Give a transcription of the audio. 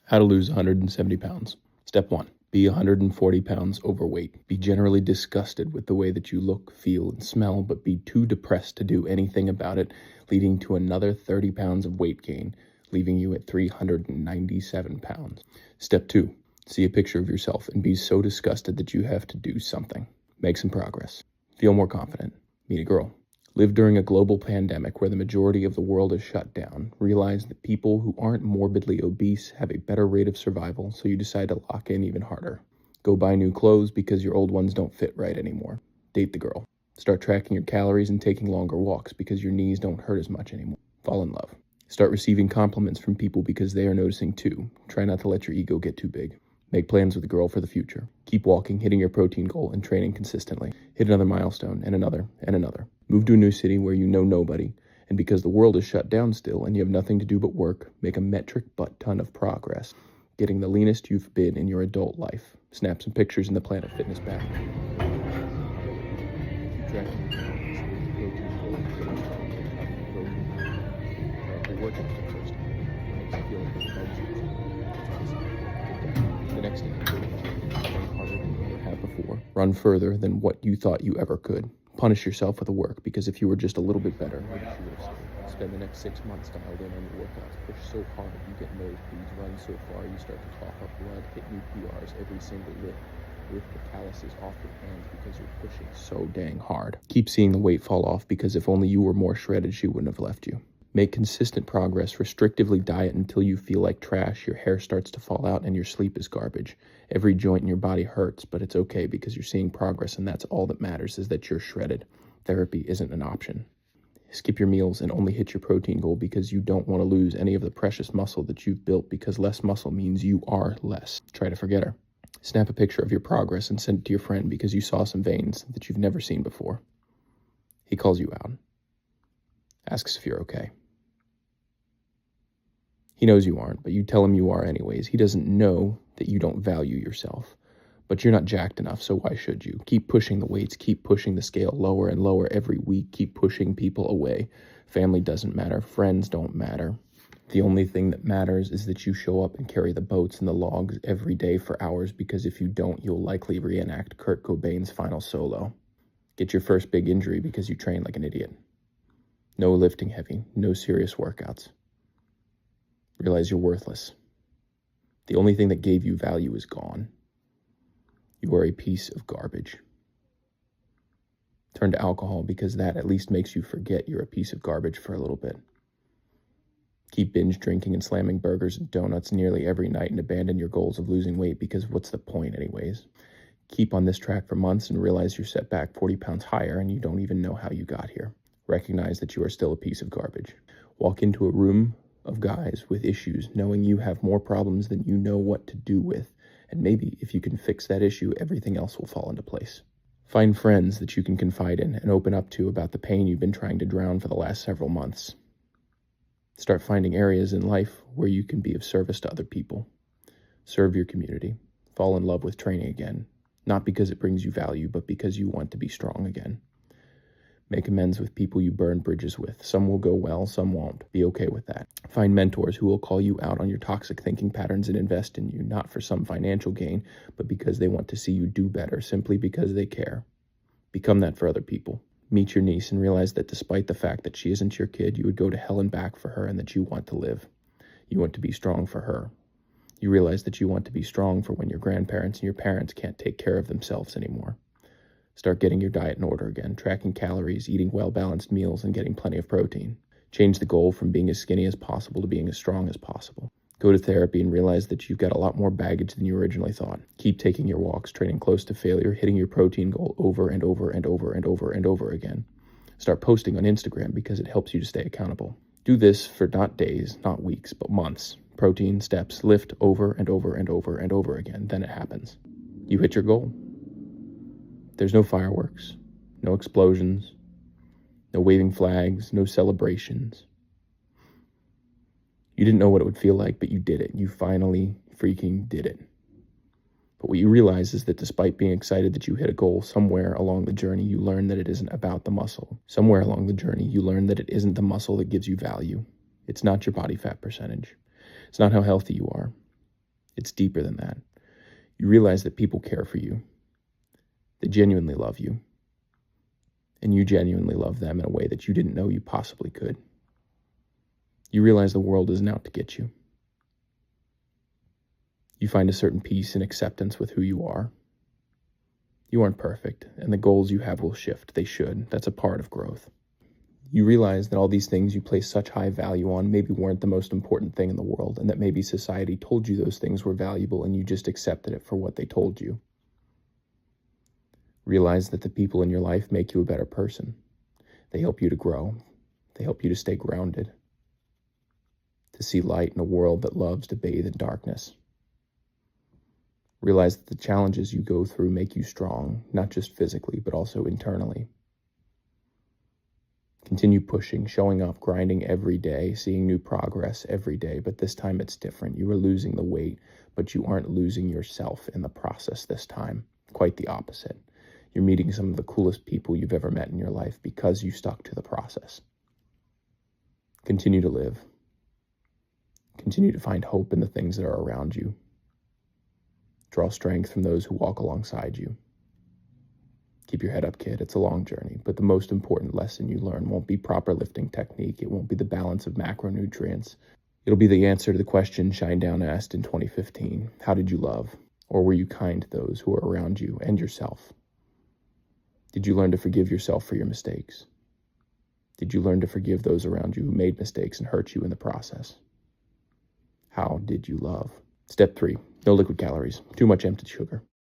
How to lose 170 pounds. Step 1. Be 140 pounds overweight. Be generally disgusted with the way that you look, feel, and smell, but be too depressed to do anything about it, leading to another 30 pounds of weight gain, leaving you at 397 pounds. Step 2. See a picture of yourself and be so disgusted that you have to do something. Make some progress. Feel more confident. Meet a girl. Live during a global pandemic where the majority of the world is shut down. Realize that people who aren't morbidly obese have a better rate of survival, so you decide to lock in even harder. Go buy new clothes because your old ones don't fit right anymore. Date the girl. Start tracking your calories and taking longer walks because your knees don't hurt as much anymore. Fall in love. Start receiving compliments from people because they are noticing too. Try not to let your ego get too big. Make plans with a girl for the future. Keep walking, hitting your protein goal, and training consistently. Hit another milestone, and another, and another. Move to a new city where you know nobody, and because the world is shut down still and you have nothing to do but work, make a metric butt ton of progress, getting the leanest you've been in your adult life. Snap some pictures in the Planet Fitness bag. Keep tracking your protein goal. Your workout first. Makes you feel like the next day, train harder than you ever have before. Run further than what you thought you ever could. Punish yourself with the work, because if you were just a little bit better, maybe you would have spent the next 6 months dialed in on your workouts. Push so hard, you get nosebleeds. Run so far, you start to cough up blood. Hit new PRs every single lift. Rip the calluses off your hands because you're pushing so dang hard. Keep seeing the weight fall off, because if only you were more shredded, she wouldn't have left you. Make consistent progress, restrictively diet until you feel like trash, your hair starts to fall out, and your sleep is garbage. Every joint in your body hurts, but it's okay because you're seeing progress, and that's all that matters, is that you're shredded. Therapy isn't an option. Skip your meals and only hit your protein goal because you don't want to lose any of the precious muscle that you've built, because less muscle means you are less. Try to forget her. Snap a picture of your progress and send it to your friend because you saw some veins that you've never seen before. He calls you out. Asks if you're okay. He knows you aren't, but you tell him you are anyways. He doesn't know that you don't value yourself. But you're not jacked enough, so why should you? Keep pushing the weights, keep pushing the scale lower and lower every week, keep pushing people away. Family doesn't matter, friends don't matter. The only thing that matters is that you show up and carry the boats and the logs every day for hours, because if you don't, you'll likely reenact Kurt Cobain's final solo. Get your first big injury because you train like an idiot. No lifting heavy, no serious workouts. Realize you're worthless. The only thing that gave you value is gone. You are a piece of garbage. Turn to alcohol because that at least makes you forget you're a piece of garbage for a little bit. Keep binge drinking and slamming burgers and donuts nearly every night and abandon your goals of losing weight, because what's the point anyways? Keep on this track for months and realize you're set back 40 pounds higher and you don't even know how you got here. Recognize that you are still a piece of garbage. Walk into a room of guys with issues, knowing you have more problems than you know what to do with, and maybe if you can fix that issue, everything else will fall into place. Find friends that you can confide in and open up to about the pain you've been trying to drown for the last several months. Start finding areas in life where you can be of service to other people. Serve your community. Fall in love with training again, not because it brings you value, but because you want to be strong again. Make amends with people you burn bridges with. Some will go well, some won't. Be okay with that. Find mentors who will call you out on your toxic thinking patterns and invest in you, not for some financial gain, but because they want to see you do better, simply because they care. Become that for other people. Meet your niece and realize that despite the fact that she isn't your kid, you would go to hell and back for her, and that you want to live. You want to be strong for her. You realize that you want to be strong for when your grandparents and your parents can't take care of themselves anymore. Start getting your diet in order again, tracking calories, eating well-balanced meals, and getting plenty of protein. Change the goal from being as skinny as possible to being as strong as possible. Go to therapy and realize that you've got a lot more baggage than you originally thought. Keep taking your walks, training close to failure, hitting your protein goal over and over and over and over and over again. Start posting on Instagram because it helps you to stay accountable. Do this for not days, not weeks, but months. Protein, steps, lift over and over and over and over again. Then it happens. You hit your goal. There's no fireworks, no explosions, no waving flags, no celebrations. You didn't know what it would feel like, but you did it. You finally freaking did it. But what you realize is that despite being excited that you hit a goal, somewhere along the journey you learn that it isn't about the muscle. Somewhere along the journey you learn that it isn't the muscle that gives you value. It's not your body fat percentage. It's not how healthy you are. It's deeper than that. You realize that people care for you. They genuinely love you. And you genuinely love them in a way that you didn't know you possibly could. You realize the world isn't out to get you. You find a certain peace and acceptance with who you are. You aren't perfect, and the goals you have will shift. They should. That's a part of growth. You realize that all these things you place such high value on maybe weren't the most important thing in the world, and that maybe society told you those things were valuable and you just accepted it for what they told you. Realize that the people in your life make you a better person. They help you to grow. They help you to stay grounded, to see light in a world that loves to bathe in darkness. Realize that the challenges you go through make you strong, not just physically, but also internally. Continue pushing, showing up, grinding every day, seeing new progress every day, but this time it's different. You are losing the weight, but you aren't losing yourself in the process this time. Quite the opposite. You're meeting some of the coolest people you've ever met in your life because you stuck to the process. Continue to live. Continue to find hope in the things that are around you. Draw strength from those who walk alongside you. Keep your head up, kid. It's a long journey, but the most important lesson you learn won't be proper lifting technique. It won't be the balance of macronutrients. It'll be the answer to the question Shinedown asked in 2015. How did you love? Or were you kind to those who are around you and yourself? Did you learn to forgive yourself for your mistakes? Did you learn to forgive those around you who made mistakes and hurt you in the process? How did you love? Step 3, no liquid calories, too much empty sugar.